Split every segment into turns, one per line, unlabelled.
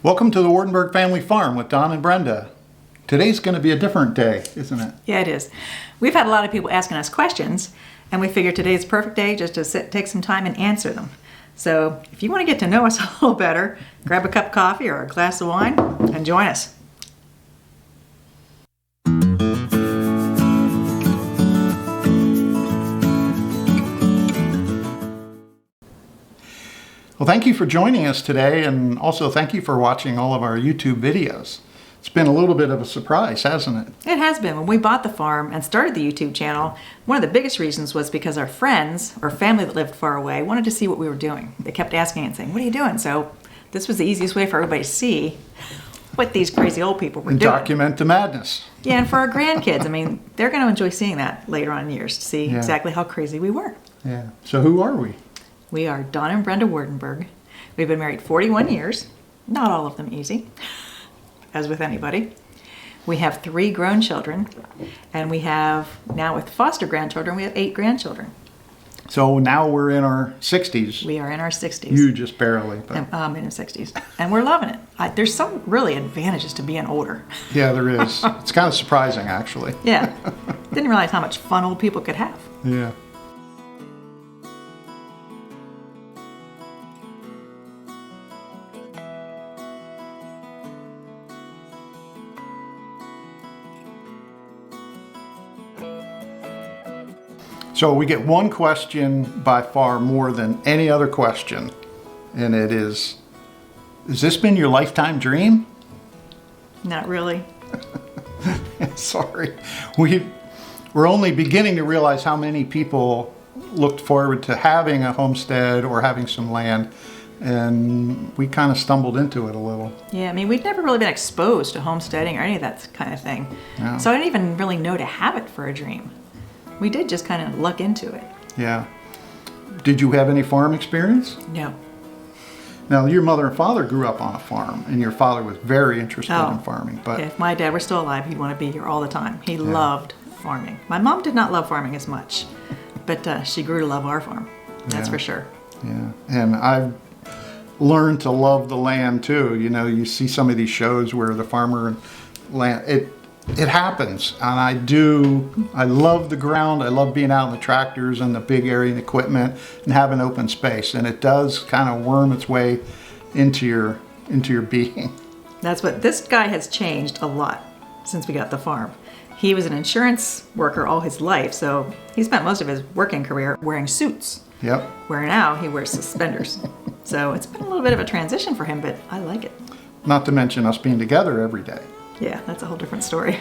Welcome to the Wardenberg Family Farm with Don and Brenda. Today's going to be a different day, isn't it?
Yeah, it is. We've had a lot of people asking us questions, and we figured today's the perfect day just to take some time and answer them. So if you want to get to know us a little better, grab a cup of coffee or a glass of wine and join us.
Well, thank you for joining us today, and also thank you for watching all of our YouTube videos. It's been a little bit of a surprise, hasn't it?
It has been. When we bought the farm and started the YouTube channel, one of the biggest reasons was because our friends or family that lived far away wanted to see what we were doing. They kept asking and saying, "What are you doing?" So this was the easiest way for everybody to see what these crazy old people were
And
doing.
document the madness.
Yeah, and for our grandkids, I mean, they're going to enjoy seeing that later on in years to see exactly how crazy we were.
Yeah. So who are we?
We are Don and Brenda Wardenberg. We've been married 41 years. Not all of them easy, as with anybody. We have 3 grown children, and we have, now with foster grandchildren, we have 8 grandchildren.
So now we're in our 60s.
We are in our 60s.
You just barely. But...
I'm in the 60s. And we're loving it. There's some really advantages to being older.
Yeah, there is. It's kind of surprising, actually.
Yeah. Didn't realize how much fun old people could have.
Yeah. So we get one question by far more than any other question, and it is, has this been your lifetime dream?
Not really.
Sorry. We're only beginning to realize how many people looked forward to having a homestead or having some land, and we kind of stumbled into it a little.
Yeah, I mean, we'd never really been exposed to homesteading or any of that kind of thing.
No.
So I didn't even really know to have it for a dream. We did just kind of luck into it.
Yeah. Did you have any farm experience?
No.
Now, your mother and father grew up on a farm, and your father was very interested in farming. But
if my dad were still alive, he'd want to be here all the time. He loved farming. My mom did not love farming as much, but she grew to love our farm. That's for sure.
Yeah, and I've learned to love the land too. You know, you see some of these shows where the farmer and land, it happens, and I love the ground. I love being out in the tractors and the big area and equipment and having open space, and it does kind of worm its way into your being.
That's what this guy has changed a lot since we got the farm. He was an insurance worker all his life, so he spent most of his working career wearing suits.
Yep.
Where now he wears suspenders. So it's been a little bit of a transition for him, but I like it.
Not to mention us being together every day.
Yeah, that's a whole different story.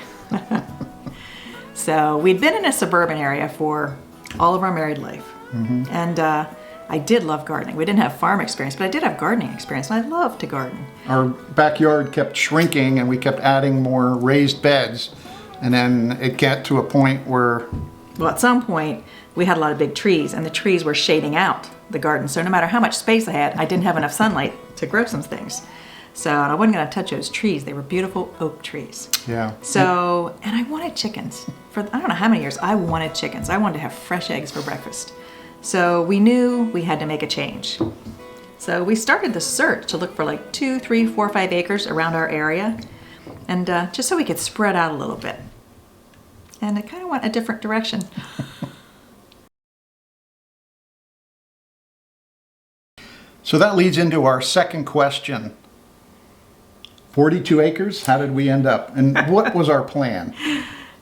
So we'd been in a suburban area for all of our married life. Mm-hmm. And I did love gardening. We didn't have farm experience, but I did have gardening experience, and I loved to garden.
Our backyard kept shrinking, and we kept adding more raised beds. And then it got to a point where...
Well, at some point, we had a lot of big trees, and the trees were shading out the garden. So no matter how much space I had, I didn't have enough sunlight to grow some things. So I wasn't going to touch those trees. They were beautiful oak trees.
Yeah.
So, and I wanted chickens. For I don't know how many years, I wanted chickens. I wanted to have fresh eggs for breakfast. So we knew we had to make a change. So we started the search to look for like 2, 3, 4, 5 acres around our area. And just so we could spread out a little bit. And it kind of went a different direction.
So that leads into our second question. 42 acres? How did we end up? And what was our plan?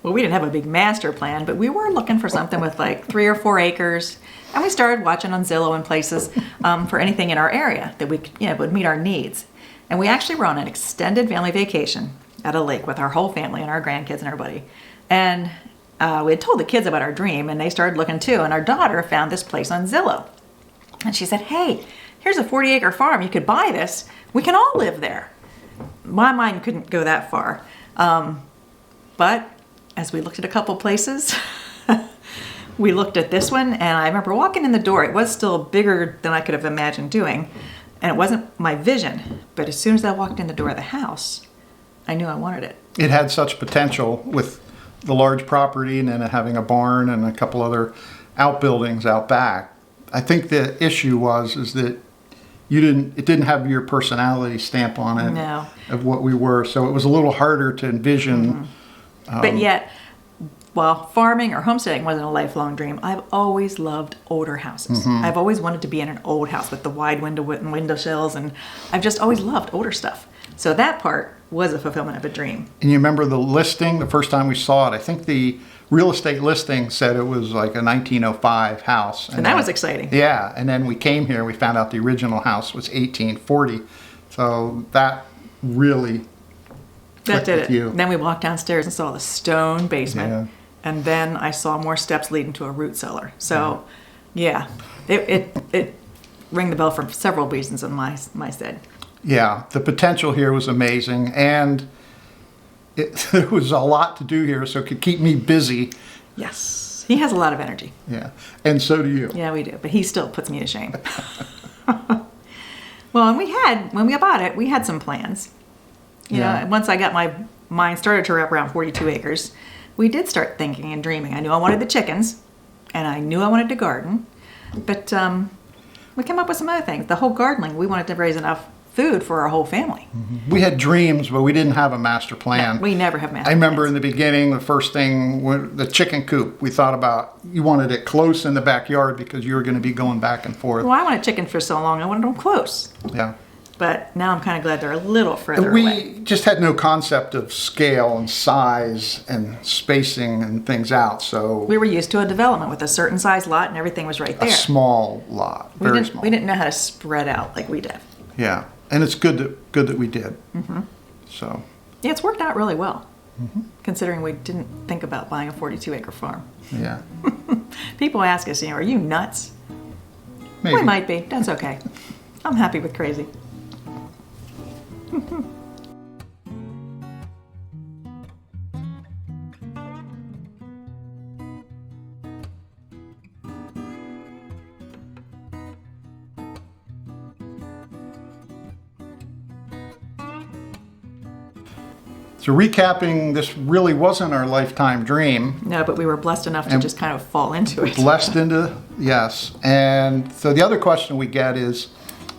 Well, we didn't have a big master plan, but we were looking for something with like 3 or 4 acres. And we started watching on Zillow and places for anything in our area that would meet our needs. And we actually were on an extended family vacation at a lake with our whole family and our grandkids and everybody. And we had told the kids about our dream, and they started looking too. And our daughter found this place on Zillow. And she said, "Hey, here's a 40-acre farm. You could buy this. We can all live there." My mind couldn't go that far. But as we looked at a couple places, we looked at this one, and I remember walking in the door. It was still bigger than I could have imagined doing, and it wasn't my vision. But as soon as I walked in the door of the house, I knew I wanted it.
It had such potential with the large property and then having a barn and a couple other outbuildings out back. I think the issue is that it didn't have your personality stamp on it.
No.
Of what we were. So it was a little harder to envision.
But yet, while farming or homesteading wasn't a lifelong dream, I've always loved older houses. I've always wanted to be in an old house with the wide window sills, and I've just always loved older stuff. So that part was a fulfillment of a dream.
And you remember the listing, the first time we saw it, I think the real estate listing said it was like a 1905 house.
And that was exciting.
Yeah, and then we came here and we found out the original house was 1840. So that really
That did
with
it.
you.
Then we walked downstairs and saw the stone basement.
Yeah.
And then I saw more steps leading to a root cellar. So, yeah, it rang the bell for several reasons in my stead.
Yeah, the potential here was amazing, and there was a lot to do here, so it could keep me busy.
Yes, he has a lot of energy.
Yeah, and so do you.
Yeah, we do, but he still puts me to shame. Well, and when we bought it, we had some plans. You know, once I got my mind started to wrap around 42 acres, we did start thinking and dreaming. I knew I wanted the chickens, and I knew I wanted to garden, but we came up with some other things. The whole gardening, we wanted to raise enough food for our whole family.
We had dreams, but we didn't have a master plan.
No, we never have master
I remember
plans.
in the beginning, the first thing, the chicken coop, we thought about, you wanted it close in the backyard because you were going to be going back and forth.
Well, I wanted chicken for so long, I wanted them close.
Yeah.
But now I'm kind of glad they're a little further
We
away.
just had no concept of scale and size and spacing and things out, so
We were used to a development with a certain size lot and everything was right
a
there.
small lot, very small.
We didn't know how to spread out like we did.
Yeah, and it's good that we did. So,
Yeah, it's worked out really well, considering we didn't think about buying a 42-acre farm.
yeah.
People ask us, are you nuts?
Maybe.
We might be. That's okay. I'm happy with crazy.
So recapping, this really wasn't our lifetime dream.
No, but we were blessed enough to just kind of fall into it.
Blessed into, yes. And so the other question we get is,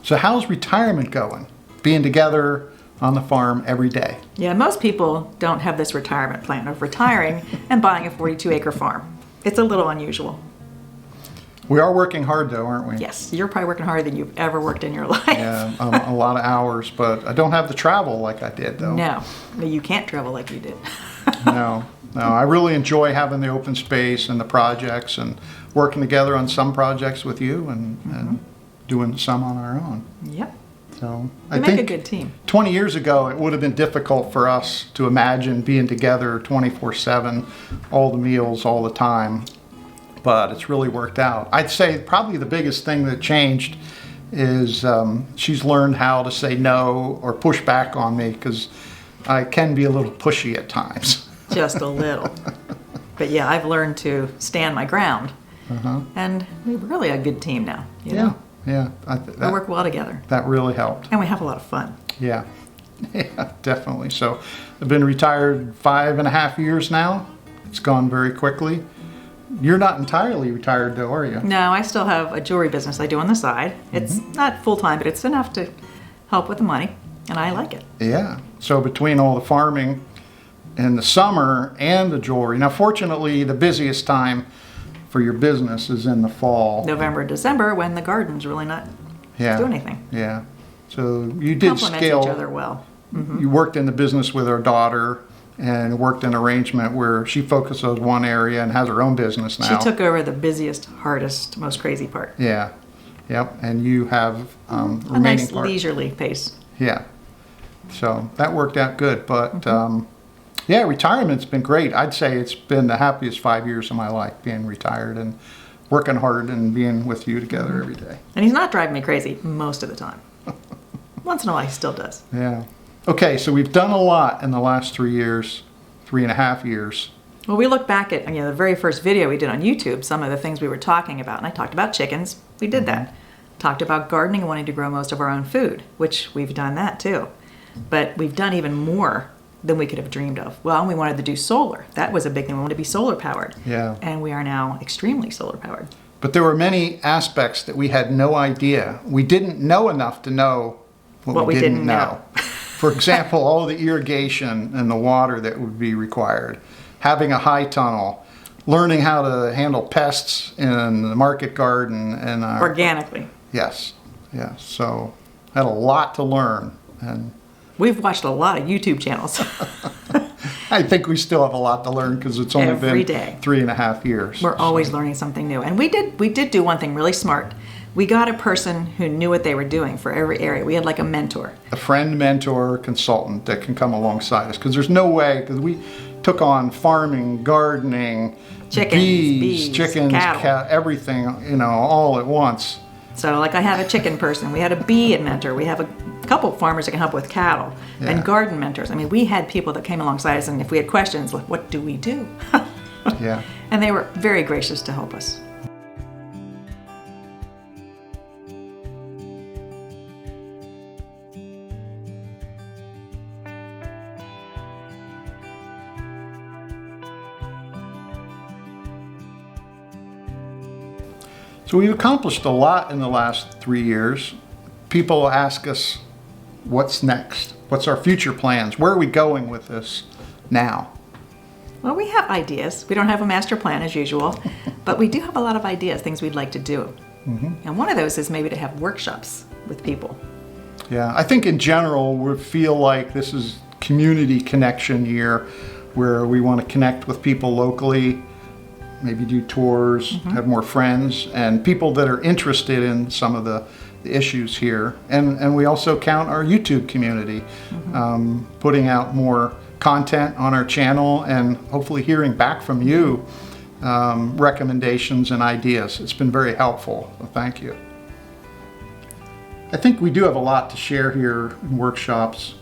so how's retirement going? Being together on the farm every day.
Yeah, most people don't have this retirement plan of retiring and buying a 42-acre farm. It's a little unusual.
We are working hard though, aren't we?
Yes, you're probably working harder than you've ever worked in your life.
Yeah, a lot of hours, but I don't have the travel like I did though.
No, you can't travel like you did.
No, I really enjoy having the open space and the projects and working together on some projects with you and doing some on our own.
Yep,
So
we make a good team.
20 years ago, it would have been difficult for us to imagine being together 24/7, all the meals, all the time. But it's really worked out. I'd say probably the biggest thing that changed is she's learned how to say no or push back on me because I can be a little pushy at times.
Just a little. But yeah, I've learned to stand my ground. And we're really a good team now. You know?
Yeah.
We work well together.
That really helped.
And we have a lot of fun.
Yeah, definitely. So I've been retired 5.5 years now. It's gone very quickly. You're not entirely retired though, are you?
No, I still have a jewelry business I do on the side. It's not full-time, but it's enough to help with the money, and I like it.
Yeah. So between all the farming in the summer and the jewelry. Now, fortunately, the busiest time for your business is in the fall.
November, December, when the garden's really not doing anything.
Yeah. So you did
Complements
scale.
each other well.
You worked in the business with our daughter and worked an arrangement where she focuses on one area and has her own business now.
She took over the busiest, hardest, most crazy part.
Yeah. Yep. And you have
A
remaining
nice
part.
leisurely pace.
Yeah. So that worked out good. But yeah, retirement's been great. I'd say it's been the happiest 5 years of my life, being retired and working hard and being with you together every day.
And he's not driving me crazy most of the time. Once in a while, he still does.
Yeah. Okay, so we've done a lot in the last 3 years, 3.5 years.
Well, we look back at the very first video we did on YouTube, some of the things we were talking about, and I talked about chickens. We did that. Talked about gardening and wanting to grow most of our own food, which we've done that too. But we've done even more than we could have dreamed of. Well, we wanted to do solar. That was a big thing. We wanted to be solar powered.
Yeah.
And we are now extremely solar powered.
But there were many aspects that we had no idea. We didn't know enough to know what we didn't know. For example, all the irrigation and the water that would be required, having a high tunnel, learning how to handle pests in the market garden and
organically.
Yes, yes. So I had a lot to learn, and
we've watched a lot of YouTube channels.
I think we still have a lot to learn because it's only
Every
been
day.
3.5 years.
We're always learning something new. And we did do one thing really smart. We got a person who knew what they were doing for every area. We had like a mentor.
A friend, mentor, consultant that can come alongside us, because there's no way, because we took on farming, gardening,
Chickens, bees,
chickens,
cattle.
Everything, all at once.
So like I have a chicken person, we had a bee mentor, we have a couple farmers that can help with cattle, and garden mentors. I mean, we had people that came alongside us, and if we had questions, like, what do we do?
Yeah.
And they were very gracious to help us.
So we've accomplished a lot in the last 3 years. People ask us, what's next? What's our future plans? Where are we going with this now?
Well, we have ideas. We don't have a master plan as usual, but we do have a lot of ideas, things we'd like to do. And one of those is maybe to have workshops with people.
Yeah, I think in general we feel like this is community connection year, where we want to connect with people locally, maybe do tours, have more friends, and people that are interested in some of the issues here. And we also count our YouTube community, putting out more content on our channel, and hopefully hearing back from you, recommendations and ideas. It's been very helpful, so thank you. I think we do have a lot to share here in workshops.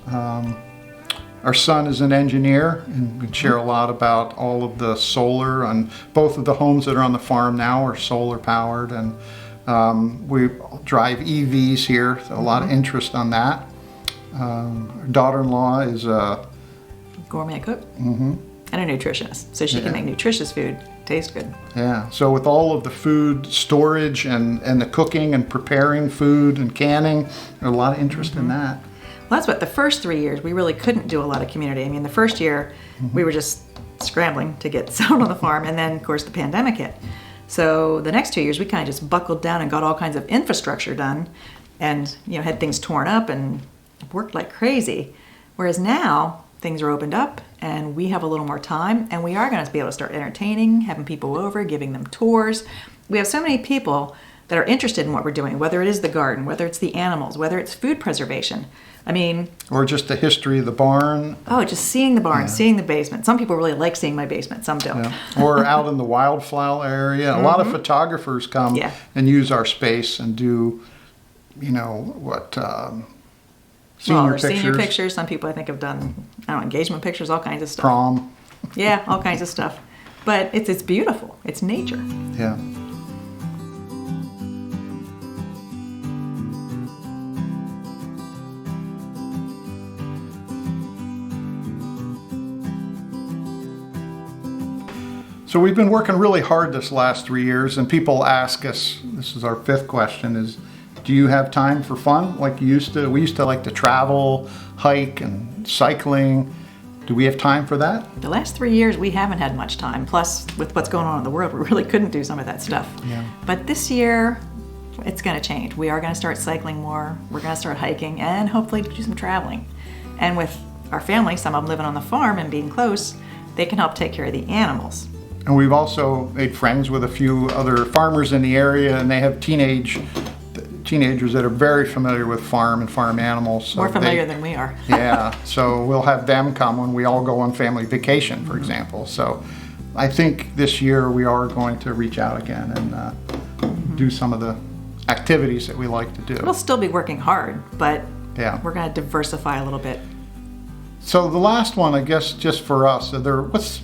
Our son is an engineer, and we can share a lot about all of the solar, and both of the homes that are on the farm now are solar powered, and we drive EVs here, so a lot of interest on that. Our daughter-in-law is a
gourmet cook and a nutritionist, so she can make nutritious food taste good.
Yeah, so with all of the food storage and the cooking and preparing food and canning, there's a lot of interest in that.
Well, that's what the first 3 years we really couldn't do a lot of community. I mean, the first year we were just scrambling to get sound on the farm, and then of course the pandemic hit. So the next 2 years we kind of just buckled down and got all kinds of infrastructure done, and had things torn up and worked like crazy. Whereas now things are opened up and we have a little more time, and we are going to be able to start entertaining, having people over, giving them tours. We have so many people that are interested in what we're doing, whether it is the garden, whether it's the animals, whether it's food preservation. I mean... Or
just the history of the barn.
Oh, just seeing the barn, seeing the basement. Some people really like seeing my basement, some don't.
Yeah. Or out in the wildflower area. A lot of photographers come and use our space and do, senior pictures.
Senior pictures. Some people I think have done, engagement pictures, all kinds of stuff.
Prom.
Yeah, all kinds of stuff. But it's beautiful. It's nature.
Yeah. So we've been working really hard this last 3 years, and people ask us, this is our 5th question, is do you have time for fun like you used to? We used to like to travel, hike, and cycling. Do we have time for that?
The last 3 years we haven't had much time. Plus, with what's going on in the world, we really couldn't do some of that stuff.
Yeah.
But this year, it's going to change. We are going to start cycling more. We're going to start hiking, and hopefully do some traveling. And with our family, some of them living on the farm and being close, they can help take care of the animals.
And we've also made friends with a few other farmers in the area, and they have teenagers that are very familiar with farm and farm animals. So
more familiar than we are.
Yeah, so we'll have them come when we all go on family vacation, for example. So I think this year we are going to reach out again and do some of the activities that we like to do.
We'll still be working hard, but we're going to diversify a little bit.
So the last one, I guess, just for us, what's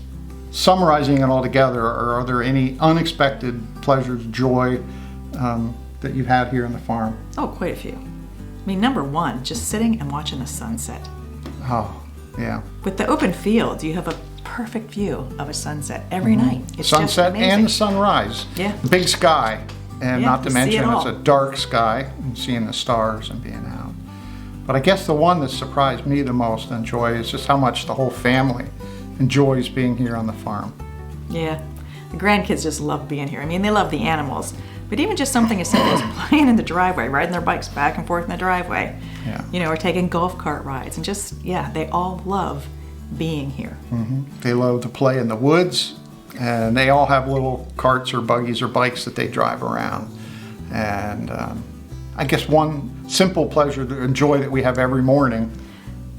summarizing it all together, or are there any unexpected pleasures, joy that you've had here on the farm?
Oh, quite a few. I mean, number one, just sitting and watching the sunset.
Oh, yeah.
With the open fields, you have a perfect view of a sunset every night. It's just
Sunset
amazing.
and sunrise.
Yeah.
Big sky. And
Yeah,
not to
you see
mention
it
it's
all.
a dark sky and seeing the stars and being out. But I guess the one that surprised me the most and Joy is just how much the whole family enjoys being here on the farm.
Yeah, the grandkids just love being here. I mean, they love the animals, but even just something as simple as playing in the driveway, riding their bikes back and forth in the driveway,
Yeah.
you know, or taking golf cart rides, and just, yeah, they all love being here.
They love to play in the woods, and they all have little carts or buggies or bikes that they drive around. And I guess one simple pleasure to enjoy that we have every morning.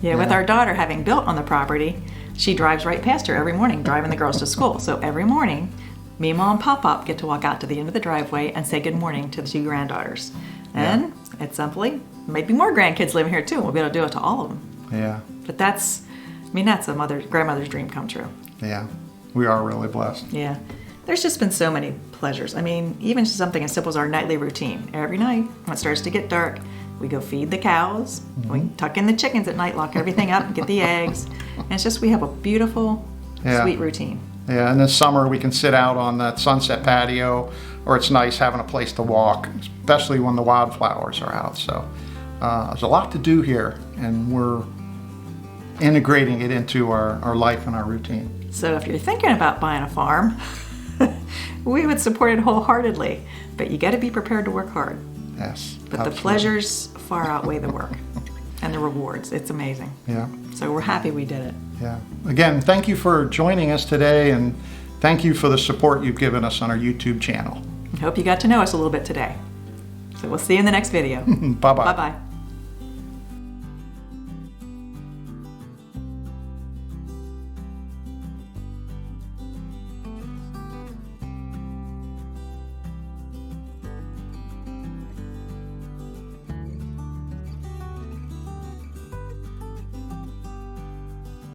Yeah, with our daughter having built on the property, she drives right past her every morning, driving the girls to school. So every morning, me, Mom, and Pop get to walk out to the end of the driveway and say good morning to the two granddaughters. And at some point, maybe more grandkids living here too. We'll be able to do it to all of them.
Yeah,
But that's a grandmother's dream come true.
yeah, we are really blessed.
Yeah. There's just been so many pleasures. I mean, even just something as simple as our nightly routine. Every night, when it starts to get dark, we go feed the cows, we tuck in the chickens at night, lock everything up, get the eggs. And it's just, we have a beautiful, sweet routine.
Yeah, and this summer we can sit out on that sunset patio, or it's nice having a place to walk, especially when the wildflowers are out. So there's a lot to do here, and we're integrating it into our life and our routine.
So if you're thinking about buying a farm, we would support it wholeheartedly. But you got to be prepared to work hard.
Yes,
But
absolutely.
the pleasures far outweigh the work and the rewards. It's amazing.
Yeah,
So we're happy we did it.
yeah. Again, thank you for joining us today, and thank you for the support you've given us on our YouTube channel.
I hope you got to know us a little bit today. So we'll see you in the next video.
Bye-bye.
Bye-bye.